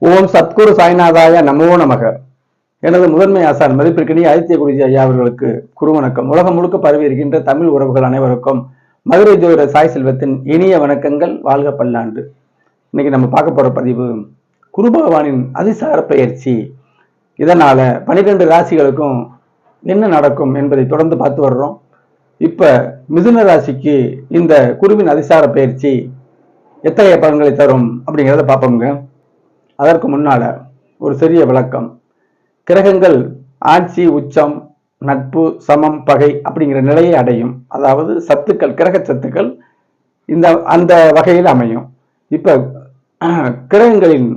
ஓம் சத்குரு சாய்நாதாய நமோ நமக. எனது முதன்மை ஆசான் மதிப்பிற்கினிய ஆதித்ய குருஜி ஐயா அவர்களுக்கு குருவணக்கம். உலகம் முழுக்க பரவி இருக்கின்ற தமிழ் உறவுகள் அனைவருக்கும் மதுரை ஜோதிட சாய் செல்வத்தின் இனிய வணக்கங்கள். வாழ்க பல்லாண்டு. இன்னைக்கு நம்ம பார்க்க போற பதிவு குரு பகவானின் அதிசார பயிற்சி. இதனால 12 ராசிகளுக்கும் என்ன நடக்கும் என்பதை தொடர்ந்து பார்த்து வர்றோம். இப்ப மிதுன ராசிக்கு இந்த குருவின் அதிசார பயிற்சி எத்தகைய பலன்களை தரும் அப்படிங்கிறத பார்ப்போங்க. அதற்கு முன்னால ஒரு சிறிய விளக்கம். கிரகங்கள் ஆட்சி, உச்சம், நட்பு, சமம், பகை அப்படிங்கிற நிலையை அடையும். அதாவது சத்துக்கள், கிரக சத்துக்கள் அந்த வகையில் அமையும். இப்ப கிரகங்களின்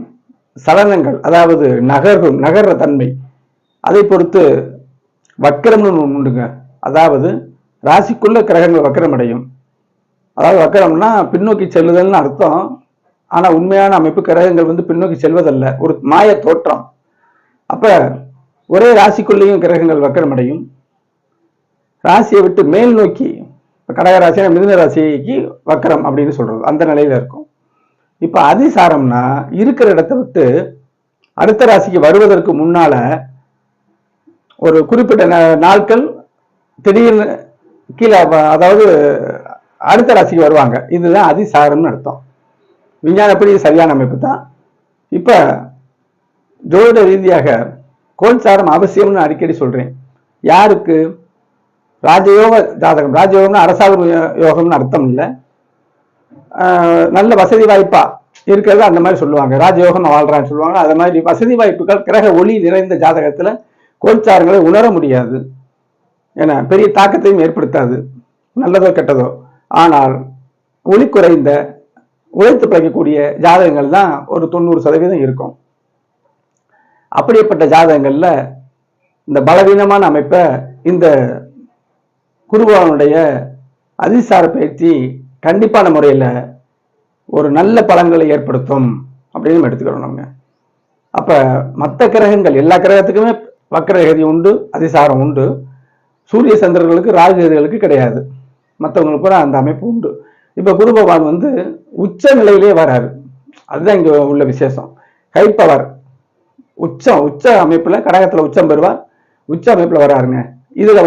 சலனங்கள், அதாவது நகர்ற தன்மை, அதை பொறுத்து வக்கரம்னு உண்டுங்க. அதாவது ராசிக்குள்ள கிரகங்கள் வக்கரம் அடையும். அதாவது வக்கரம்னா பின்னோக்கி செல்லுதல்னு அர்த்தம். ஆனா உண்மையான அமைப்பு கிரகங்கள் பின்னோக்கி செல்வதல்ல, ஒரு மாய தோற்றம். அப்ப ஒரே ராசிக்குள்ளேயும் கிரகங்கள் வக்கரம் அடையும். ராசியை விட்டு மேல் நோக்கி, கடக ராசி மிதுன ராசிக்கு வக்கரம் அப்படின்னு சொல்றது, அந்த நிலையில இருக்கும். இப்ப அதிசாரம்னா இருக்கிற இடத்தை விட்டு அடுத்த ராசிக்கு வருவதற்கு முன்னால ஒரு குறிப்பிட்ட நாட்கள் திடீர்னு கீழே, அதாவது அடுத்த ராசிக்கு வருவாங்க. இதுதான் அதிசாரம்னு அர்த்தம். விஞ்ஞானப்படி சரியான அமைப்பு தான். இப்ப ஜோதிட ரீதியாக கோல்சாரம் அவசியம்னு அடிக்கடி சொல்றேன். யாருக்கு? ராஜயோக ஜாதகம். ராஜயோகம்னா அரசாங்க யோகம்னு அர்த்தம் இல்லை. நல்ல வசதி வாய்ப்பா இருக்கிறது அந்த மாதிரி சொல்லுவாங்க. ராஜயோகம் வாழ்றான்னு சொல்லுவாங்க. அது மாதிரி வசதி வாய்ப்புகள் கிரக ஒளி நிறைந்த ஜாதகத்துல கோல்சாரங்களை உணர முடியாது. ஏன்னா பெரிய தாக்கத்தையும் ஏற்படுத்தாது, நல்லதோ கெட்டதோ. ஆனால் ஒளி குறைந்த உழைத்து பிழைக்கக்கூடிய ஜாதகங்கள் தான் ஒரு 90% இருக்கும். அப்படிப்பட்ட ஜாதகங்கள்ல இந்த பலவீனமான அமைப்பை இந்த குருபகவானுடைய அதிசார பயிற்சி கண்டிப்பான முறையில் ஒரு நல்ல பலன்களை ஏற்படுத்தும் அப்படின்னு எடுத்துக்கிறோம் நம்ம. அப்ப மற்ற கிரகங்கள், எல்லா கிரகத்துக்குமே வக்கரகதி உண்டு, அதிசாரம் உண்டு. சூரிய சந்திரர்களுக்கு, ராகுகளுக்கு கிடையாது. மற்றவங்களுக்கு கூட அந்த அமைப்பு உண்டு. இப்ப குரு பகவான் உச்ச நிலையிலே வராரு. அதுதான் இங்க உள்ள விசேஷம். ஹை பவர், உச்ச அமைப்புல, கடகத்துல உச்சம் பெறுவார். உச்ச அமைப்புல வராருங்க. இதுல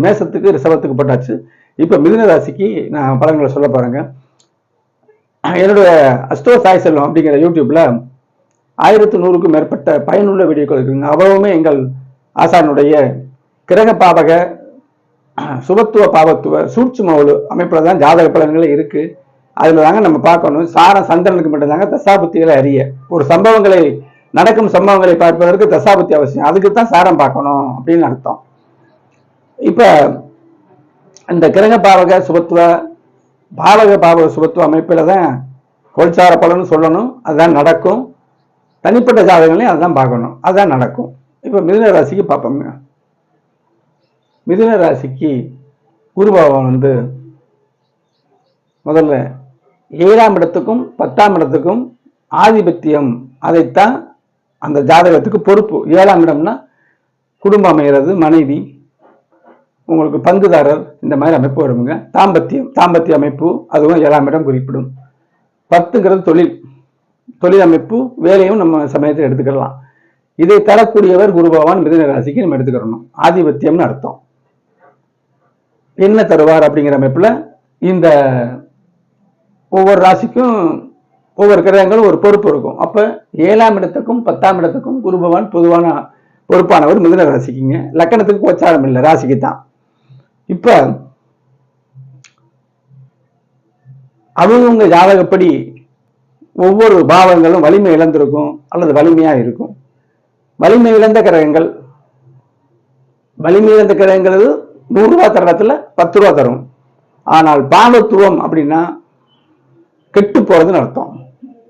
மேசத்துக்கு ரிஷபத்துக்கு போட்டாச்சு. இப்ப மிதுன ராசிக்கு நான் பலன்களை சொல்ல போறேங்க. என்னுடைய அஸ்ட்ரோ சாய் செல்வம் அப்படிங்கிற யூடியூப்ல 1100க்கும் மேற்பட்ட பயனுள்ள வீடியோக்கள் இருக்குங்க. அவ்வளவுமே எங்கள் ஆசானுடைய கிரக பாவக, சுபத்துவ, பாவத்துவ, சூட்சும அமைப்புல தான் ஜாதக பலன்களே இருக்கு. அதுல தாங்க நம்ம பார்க்கணும். சாரம் சந்திரனுக்கு மட்டும்தாங்க தசாபுத்திகளை அறிய. ஒரு நடக்கும் சம்பவங்களை பார்ப்பதற்கு தசாபுத்தி அவசியம். அதுக்குத்தான் சாரம் பார்க்கணும் அப்படின்னு அர்த்தம். இப்ப இந்த கிரக பாவக சுபத்துவ, பாவக சுபத்துவ அமைப்புல தான் கோல்சார பலன் சொல்லணும். அதுதான் நடக்கும். தனிப்பட்ட ஜாதகங்களையும் அதுதான் பார்க்கணும், அதுதான் நடக்கும். இப்ப மிதுன ராசிக்கு பார்ப்போங்க. மிதுன ராசிக்கு குரு பகவான் முதல்ல 7ஆம் இடத்துக்கும் 10ஆம் இடத்துக்கும் ஆதிபத்தியம். அதைத்தான் அந்த ஜாதகத்துக்கு பொறுப்பு. 7ஆம் இடம்னா குடும்பம் அமைகிறது, மனைவி, உங்களுக்கு பங்குதாரர், இந்த மாதிரி அமைப்பு வருங்க. தாம்பத்திய அமைப்பு, அதுவும் 7ஆம் இடம் குறிப்பிடும். 10ங்கிறது தொழில் அமைப்பு, வேலையும் நம்ம சமயத்தில் எடுத்துக்கலாம். இதை தரக்கூடியவர் குரு பகவான். மிதுன ராசிக்கு நம்ம எடுத்துக்கிறோம். ஆதிபத்தியம்னு அர்த்தம். என்ன தருவார் அப்படிங்கிற அமைப்புல இந்த ஒவ்வொரு ராசிக்கும் ஒவ்வொரு கிரகங்களும் ஒரு பொறுப்பு இருக்கும். அப்ப 7ஆம் இடத்துக்கும் 10ஆம் இடத்துக்கும் குரு பகவான் பொதுவான பொறுப்பானவர் மிதுன ராசிக்குங்க. லக்கணத்துக்கு கோச்சாரம் இல்லை, ராசிக்கு தான். இப்ப அவங்க ஜாதகப்படி ஒவ்வொரு பாவங்களும் வலிமை இழந்திருக்கும் அல்லது வலிமையா இருக்கும். வலிமை இழந்த கிரகங்கள் 100 ரூபா தர இடத்துல 10 ரூபா தரும். ஆனால் பாவத்துவம் அப்படின்னா கெட்டு போறதுன்னு அர்த்தம்.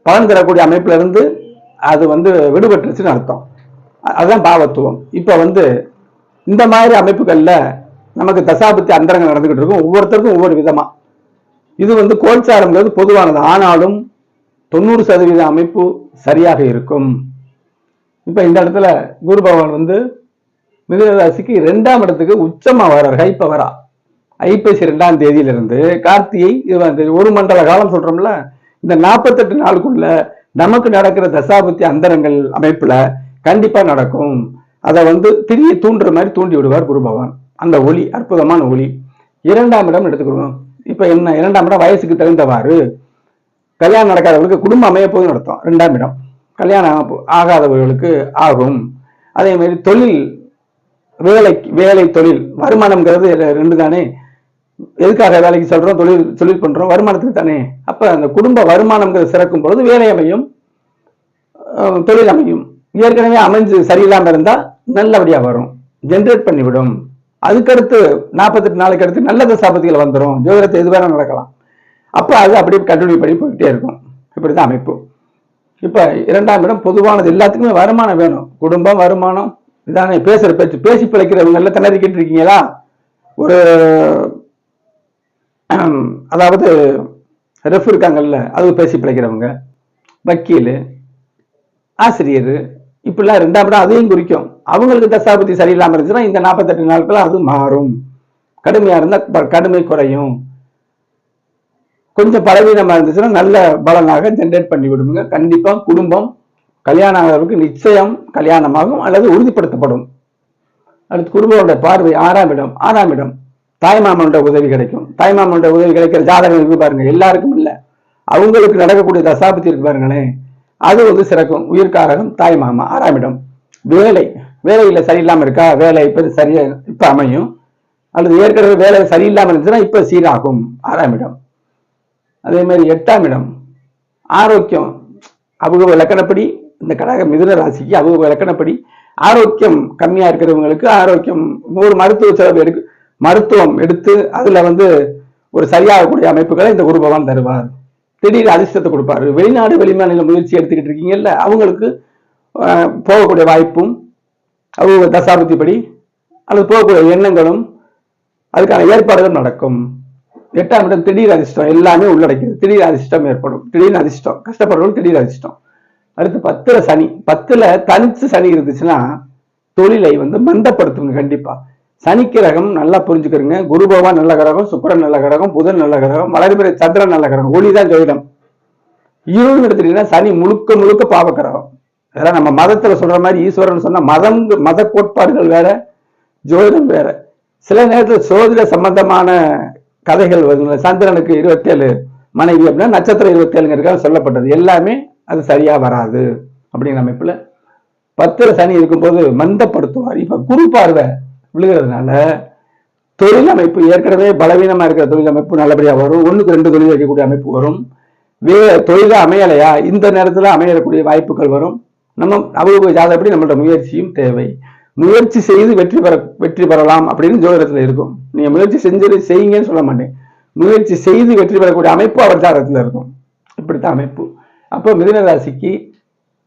பலன் தரக்கூடிய அமைப்புல இருந்து அது விடுபட்டுருச்சுன்னு அர்த்தம். அதுதான் பாவத்துவம். இப்ப இந்த மாதிரி அமைப்புகள்ல நமக்கு தசாபுத்தி அந்தரங்கள் நடந்துகிட்டு இருக்கும். ஒவ்வொருத்தருக்கும் ஒவ்வொரு விதமா. இது கோல்சாரம்ங்கிறது பொதுவானது. ஆனாலும் 90% அமைப்பு சரியாக இருக்கும். இப்ப இந்த இடத்துல குரு பகவான் மிதுன ராசிக்கு 2ஆம் இடத்துக்கு உச்சமா வரார். ஹை பவரா ஐப்பசி 2ஆம் தேதியிலிருந்து கார்த்திகை 1 மண்டல காலம் சொல்றோம்ல. இந்த 48 நாளுக்குள்ள நமக்கு நடக்கிற தசாபுத்தி அந்தரங்கள் அமைப்புல கண்டிப்பா நடக்கும். அதை திரியை தூண்டுற மாதிரி தூண்டி விடுவார் குரு பகவான். அந்த ஒளி அற்புதமான ஒளி. 2ஆம் இடம் எடுத்துக்கிறோம். இப்ப என்ன 2ஆம் இடம் வயசுக்கு தகுந்தவாறு கல்யாணம் நடக்காதவர்களுக்கு குடும்பம் அமைய போது நடத்தும். 2ஆம் இடம் கல்யாணம் ஆகாதவர்களுக்கு ஆகும். அதே மாதிரி தொழில், வேலை தொழில் வருமானம்ங்கிறது 2 தானே. எதுக்காக வேலைக்கு சொல்றோம், தொழில் பண்றோம், வருமானத்துக்கு தானே. அப்ப அந்த குடும்ப வருமானம்ங்கிறது சிறக்கும் பொழுது வேலை அமையும், தொழில் அமையும். ஏற்கனவே அமைஞ்சு சரியில்லாம இருந்தா நல்லபடியா வரும், ஜென்ரேட் பண்ணிவிடும். அதுக்கடுத்து 48 நாளுக்கு அடுத்து நல்ல தசாபதிகள் வந்துடும். ஜோதிடத்தை எது வேணா நடக்கலாம். அப்ப அது அப்படியே கண்டினியூ பண்ணி போயிட்டே இருக்கும். இப்படிதான் அமைப்பு. இப்ப 2ஆம் இடம் பொதுவானது, எல்லாத்துக்குமே வருமானம் வேணும். குடும்பம், வருமானம், இதானே. பேசுற பேச்சு, பேசி பிழைக்கிறவங்க எல்லாம் திணறிக்கிட்டு இருக்கீங்களா? ஒரு அதாவது ரெஃப் இருக்காங்கல்ல, அது பேசி பிழைக்கிறவங்க, வக்கீல், ஆசிரியர், இப்படிலாம் 2ஆம் இடம் அதையும் குறிக்கும். அவங்களுக்கு தசாபதி சரியில்லாம இருந்துச்சுன்னா இந்த 48 நாட்கள் அது மாறும். கடுமையா இருந்தா கடுமை குறையும். கொஞ்சம் பலவீனமா இருந்துச்சுன்னா நல்ல பலனாக ஜென்ரேட் பண்ணி விடுங்க. கண்டிப்பா குடும்பம், கல்யாணம் ஆகிறவருக்கு நிச்சயம் கல்யாணமாகும் அல்லது உறுதிப்படுத்தப்படும். அடுத்து குடும்பத்தோட பார்வை 6ஆம் இடம். 6ஆம் இடம் தாய்மாமனோட உதவி கிடைக்கும். தாய்மாமனோட உதவி கிடைக்கிற ஜாதகம் இருக்கு பாருங்க. எல்லாருக்கும் இல்ல, அவங்களுக்கு நடக்கக்கூடிய தசாபதி இருக்கு பாருங்களேன், அது சிறக்கும். உயிர்காரகம் தாய்மாமா. 6ஆம் இடம் வேலையில சரியில்லாம இருக்கா, வேலை இப்ப அமையும். அல்லது ஏற்கனவே வேலை சரியில்லாம இருந்துச்சுன்னா இப்ப சீராகும். 6ஆம் இடம். அதே மாதிரி 8ஆம் இடம் ஆரோக்கியம். அவங்க இலக்கணப்படி, இந்த கடக மிதுன ராசிக்கு அவங்க இலக்கணப்படி ஆரோக்கியம் கம்மியா இருக்கிறவங்களுக்கு ஆரோக்கியம், ஒரு மருத்துவ செலவு மருத்துவம் எடுத்து அதுல ஒரு சரியாகக்கூடிய அமைப்புகளை இந்த குரு பகவான் தருவார். திடீர் அதிர்ஷ்டத்தை கொடுப்பாரு. வெளிநாடு வெளிமாநில முயற்சி எடுத்துக்கிட்டு இருக்கீங்கல்ல, அவங்களுக்கு போகக்கூடிய வாய்ப்பும் அவங்க தசாபுத்தி படி அல்லது போகக்கூடிய எண்ணங்களும் அதுக்கான ஏற்பாடுகள் நடக்கும். 8ஆம் இடம் திடீர் அதிர்ஷ்டம் எல்லாமே உள்ளடக்கியது. திடீர் அதிர்ஷ்டம் ஏற்படும். திடீர்னு அதிர்ஷ்டம், கஷ்டப்படுறவங்க திடீர் அதிர்ஷ்டம். அடுத்து 10ல சனி. 10ல தனிச்சு சனி இருந்துச்சுன்னா தொழிலை மந்தப்படுத்துங்க. கண்டிப்பா சனி கிரகம் நல்லா புரிஞ்சுக்கிறீங்க. குரு பகவான் நல்ல கிரகம், சுக்கிரன் நல்ல கிரகம், புதன் நல்ல கிரகம், வளர்பிறை சந்திரன் நல்ல கிரகம். ஒளிதான் ஜோதிடம். இருள்னு எடுத்துட்டீங்கன்னா சனி முழுக்க முழுக்க பாவ கிரகம். அதெல்லாம் நம்ம மதத்துல சொல்ற மாதிரி ஈஸ்வரன் சொன்னா மத கோட்பாடுகள் வேற, ஜோதிடம் வேற. சில நேரத்தில் சோதிட சம்பந்தமான கதைகள் வருது. சந்திரனுக்கு 27 மனைவி அப்படின்னா நட்சத்திரம் 27 சொல்லப்பட்டது. எல்லாமே அது சரியா வராது. அப்படிங்கிற அமைப்புல 10ல சனி இருக்கும்போது மந்தப்படுத்துவார். இப்ப குரு பார்வை விழுகிறதுனால தொழில் அமைப்பு, ஏற்கனவே பலவீனமா இருக்கிற தொழில் அமைப்பு நல்லபடியா வரும். 1க்கு 2 தொழில் வைக்கக்கூடிய அமைப்பு வரும். தொழில அமையலையா, இந்த நேரத்துல அமையக்கூடிய வாய்ப்புகள் வரும். நம்ம அவங்க ஜாதகப்படி நம்மளோட முயற்சியும் தேவை. முயற்சி செய்து வெற்றி பெறலாம் அப்படின்னு ஜோதிடத்துல இருக்கும். நீங்க முயற்சி செய்யுங்கன்னு சொல்ல மாட்டேன். முயற்சி செய்து வெற்றி பெறக்கூடிய அமைப்பு அவர் ஜாதகத்துல இருக்கும். இப்படித்தான் அமைப்பு. அப்போ மிதுன ராசிக்கு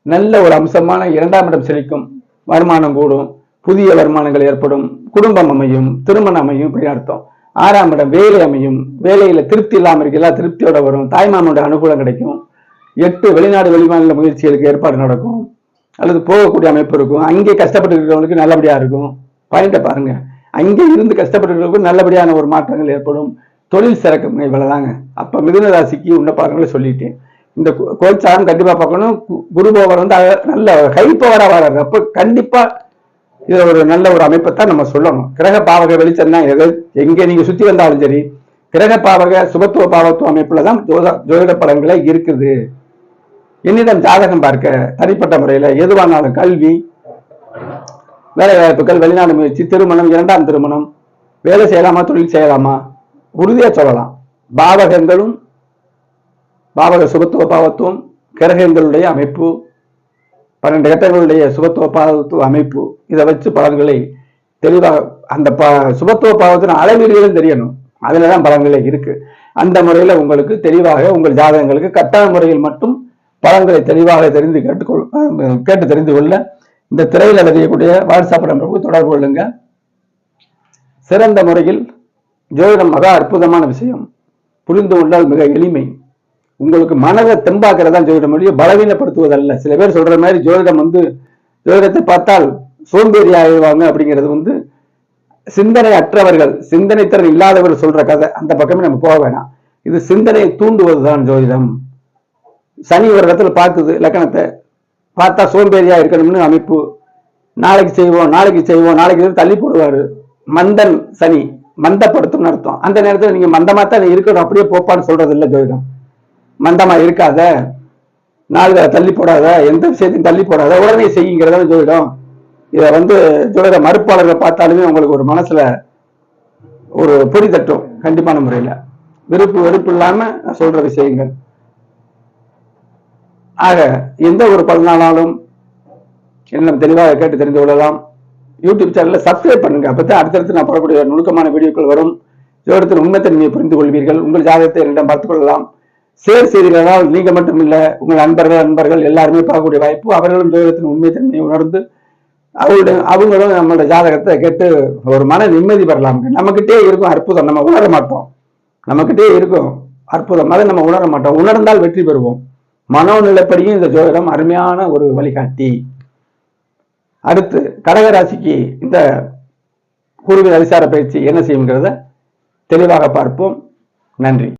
நல்ல ஒரு அம்சமான 2ஆம் இடம் செழிக்கும். வருமானம் கூடும், புதிய வருமானங்கள் ஏற்படும், குடும்பம் அமையும், திருமணம் அமையும், இப்படி அர்த்தம். 6ஆம் இடம் வேலை அமையும். வேலையில திருப்தி இல்லாம இருக்குல்ல, திருப்தியோட வரும். தாய்மாமனோட அனுகூலம் கிடைக்கும். 8 வெளிநாடு வெளிமாநில முயற்சிகளுக்கு ஏற்பாடு நடக்கும் அல்லது போகக்கூடிய அமைப்பு இருக்கும். அங்கே கஷ்டப்பட்டு இருக்கிறவங்களுக்கு நல்லபடியா இருக்கும். பாயிண்ட பாருங்க, அங்கே இருந்து கஷ்டப்பட்டு இருக்கிறவங்களுக்கு நல்லபடியான ஒரு மாற்றங்கள் ஏற்படும். தொழில் சிறக்கும். இவ்வளவுதாங்க. அப்ப மிதுன ராசிக்கு உள்ள பலன்களை சொல்லிட்டேன். இந்த கோச்சாரம் கண்டிப்பா பார்க்கணும். குரு பகவான் நல்ல ஹை பவரா வர்றாரு. அப்ப கண்டிப்பா இதுல ஒரு நல்ல ஒரு அமைப்பைத்தான் நம்ம சொல்லணும். கிரக பாவக வெளிச்சம்னா எங்க நீங்க சுத்தி வந்தாலும் சரி, கிரக பாவக சுபத்துவ பாவத்துவ அமைப்புலதான் ஜோதிட பலன்களே இருக்குது. என்னிடம் ஜாதகம் பார்க்க தனிப்பட்ட முறையில எதுவானாலும் கல்வி, வேலை வாய்ப்புகள், வெளிநாடு முயற்சி, திருமணம், 2ஆம் திருமணம், வேலை செய்யலாமா, தொழில் செய்யலாமா, உறுதியா சொல்லலாம். பாவகங்களும் பாவக சுபத்துவ பாவத்துவம், கிரகங்களுடைய அமைப்பு, 12 கட்டங்களுடைய சுபத்துவ பாவத்துவ அமைப்பு, இதை வச்சு பலன்களை தெளிவாக அந்த சுபத்துவ பாவத்தின் அளவீடுகளும் தெரியணும். அதுலதான் பலன்களே இருக்கு. அந்த முறையில உங்களுக்கு தெளிவாக உங்கள் ஜாதகங்களுக்கு கட்டாய முறையில் மட்டும் பலன்களை தெளிவாக கேட்டு தெரிந்து கொள்ள இந்த திரையில் அறியக்கூடிய வாட்ஸ்அப் நம்பருக்கு தொடர்பு கொள்ளுங்க. சிறந்த முறையில் ஜோதிடம் மகா அற்புதமான விஷயம். புரிந்து கொண்டால் மிக எளிமை. உங்களுக்கு மனதை தெம்பாக்குறதா ஜோதிடம் மொழியை பலவீனப்படுத்துவதல்ல. சில பேர் சொல்ற மாதிரி ஜோதிடத்தை பார்த்தால் சோம்பேறி ஆயிடுவாங்க அப்படிங்கிறது சிந்தனை அற்றவர்கள், சிந்தனை திறன் இல்லாதவர்கள் சொல்ற கதை. அந்த பக்கமே நம்ம போக வேணாம். இது சிந்தனையை தூண்டுவதுதான் ஜோதிடம். சனி ஒரு இடத்துல பார்க்குது லக்கணத்தை, பார்த்தா சோம்பேறியா இருக்கணும்னு அமைப்பு. நாளைக்கு செய்வோம் நாளைக்கு செய்வோம் நாளைக்கு தள்ளி போடுவாரு. மந்தன் சனி மந்தப்படுத்தும் அர்த்தம். அந்த நேரத்தில் நீங்க மந்தமா தான் இருக்கணும், அப்படியே போப்பான்னு சொல்றது இல்லை ஜோதிடம். மந்தமா இருக்காத, நாள் தள்ளி போடாத, எந்த விஷயத்தையும் தள்ளி போடாத, உடனே செய்யுங்கிறத ஜோதிடம். இதை ஜோதிட மறுப்பாளர்களை பார்த்தாலுமே உங்களுக்கு ஒரு மனசுல ஒரு பொறி தட்டும். கண்டிப்பான முறையில விருப்பு வெறுப்பு இல்லாம சொல்ற விஷயங்கள். ஆக எந்த ஒரு 14 என்ன தெளிவாக கேட்டு தெரிந்து கொள்ளலாம். யூடியூப் சேனல்ல சப்ஸ்கிரைப் பண்ணுங்க, அப்பதான் அடுத்தடுத்து நான் போடக்கூடிய நுணுக்கமான வீடியோக்கள் வரும். ஜோதிடத்தின் உண்மைத்தன்மையை புரிந்து கொள்வீர்கள். உங்கள் ஜாதகத்தை என்னிடம் பார்த்துக் கொள்ளலாம். ஷேர் செய்தீர்களால் நீங்க மட்டும் இல்ல, உங்கள் நண்பர்கள் எல்லாருமே பார்க்கக்கூடிய வாய்ப்பு. அவர்களும் ஜோதிடத்தின் உண்மைத்தன்மையை உணர்ந்து அவங்களும் நம்மளோட ஜாதகத்தை கேட்டு ஒரு மன நிம்மதி பெறலாம். நம்மகிட்டே இருக்கும் அற்புதம், நம்ம உணர மாட்டோம். நம்மகிட்டே இருக்கும் அற்புதம், அதை நம்ம உணர மாட்டோம். உணர்ந்தால் வெற்றி பெறுவோம். மனோநிலைப்படியும் இந்த ஜோதிடம் அருமையான ஒரு வழிகாட்டி. அடுத்து கடகராசிக்கு இந்த குருவின் அதிசார பயிற்சி என்ன செய்யுங்கிறத தெளிவாக பார்ப்போம். நன்றி.